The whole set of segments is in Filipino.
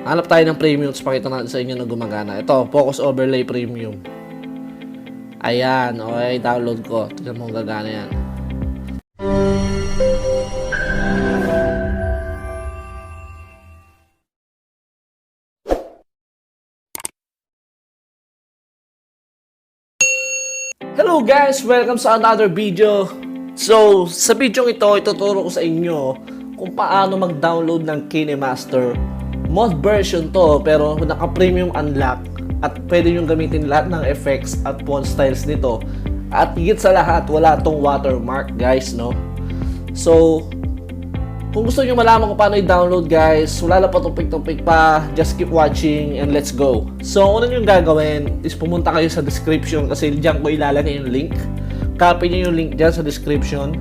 Hanap tayo ng premium, pakita natin sa inyo na gumagana. Ito, focus overlay premium. Ayan, okay, download ko. Tignan mo kung gagana yan. Hello guys! Welcome sa another video. So, sa video ito, ituturo ko sa inyo kung paano mag-download ng Kinemaster. Mod version to, pero naka-premium unlock at pwede nyo gamitin lahat ng effects at font styles nito. At higit sa lahat, wala tong watermark guys, no? So, kung gusto nyo malaman kung paano i-download guys, wala na pa tumpik-tumpik pa, just keep watching and let's go. So, una nyo gagawin is pumunta kayo sa description kasi dyan ko ilalagay yung link. Copy nyo yung link dyan sa description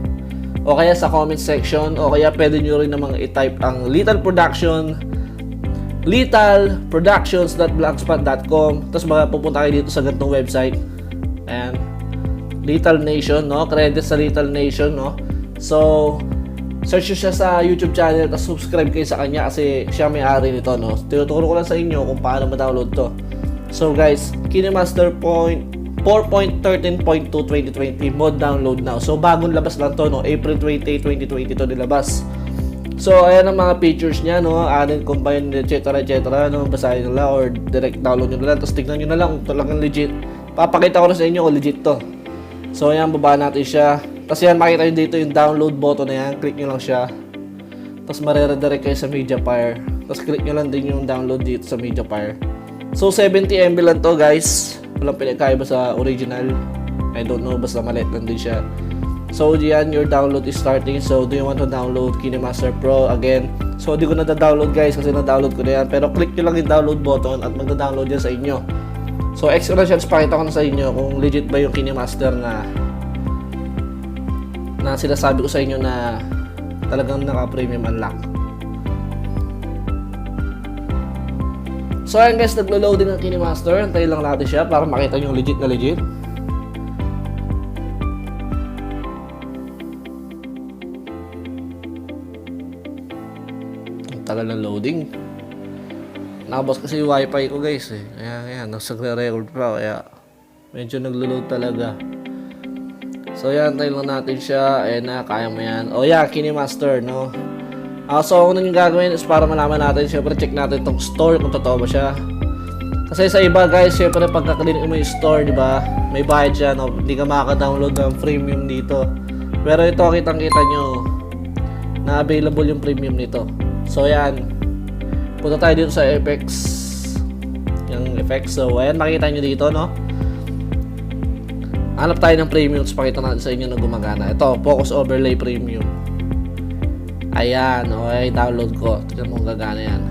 o kaya sa comment section o kaya pwede nyo rin namang i-type ang lethalproductions.blogspot.com. Tapos pupunta kayo dito sa ganitong website and Lethal Nation, no? Credit sa Lethal Nation, no? So, search nyo siya sa YouTube channel at subscribe kayo sa kanya kasi siya may-ari nito, no? Tinuturo ko lang sa inyo kung paano ma-download to. So guys, Kinemaster 4.13.2 2020 mod download now. So bagong labas lang to, no? April 20, 2020 to nilabas. So ayan ang mga features niya, no? Added, combine, etc, no? Basahin nyo lang or direct download nyo na lang. Tapos tignan nyo na lang kung talagang legit. Papakita ko na sa inyo kung legit to. So ayan, baba natin siya. Tapos yan, makita nyo dito yung download button na yan. Click nyo lang siya. Tapos mareredirect kayo sa Mediafire. Tapos click nyo lang din yung download dito sa Mediafire. So 70 MB lang to guys. Walang pinagkaiba sa original. I don't know, basta maliit lang din siya. So yan, your download is starting. So do you want to download Kinemaster Pro again? So di ko na-download guys kasi na-download ko na yan. Pero click nyo lang yung download button at magda-download yan sa inyo. So extra chance, pakita ko na sa inyo kung legit ba yung Kinemaster na sinasabi ko sa inyo na talagang naka-premium unlock. So ayan guys, naglo-loading ang Kinemaster. Antayin lang natin siya para makita nyo legit na legit. Ang tagal ng loading. Nakabos kasi yung wifi ko guys eh. Ayan, nagre-record pa kaya medyo naglo-load talaga. So yan, tayo lang natin siya. Ayan na, kaya mo yan. O yan, Kinemaster, no? So kung yung gagawin is para malaman natin, syempre check natin itong store kung totoo ba siya. Kasi sa iba guys, syempre pagkakalinig mo yung store, di ba? May bayad siya, no? Hindi ka makaka-download ng premium dito. Pero ito, kitang-kita nyo na available yung premium nito. So yan, punta tayo dito sa effects. Yung effects, so ayan, makita nyo dito, no? Hanap tayo ng premium, pakita natin sa inyo na gumagana. Ito, focus overlay premium. Ayan, okay, download ko. Tignan mo kung gagana yan.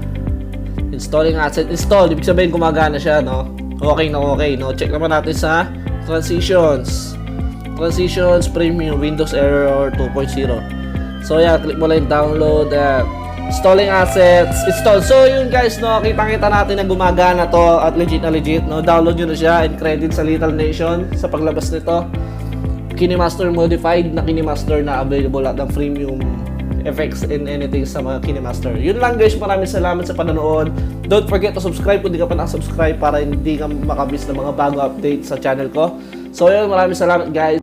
Installing asset, install. Ibig sabihin gumagana siya, no? Okay na okay, no? Check naman natin sa transitions. Transitions premium, Windows Error 2.0. So yeah, click mo lang yung download. Installing assets, install. So yun guys, no? Kita natin na gumagana to at legit na legit, no? Download nyo na siya and credit sa Lethal Nation sa paglabas nito. Kinemaster modified na Kinemaster na available at ng premium effects and anything sa mga Kinemaster. Yun lang guys, maraming salamat sa panonood. Don't forget to subscribe kung di ka pa nakasubscribe para hindi ka makamiss ng mga bago update sa channel ko. So yun, maraming salamat guys.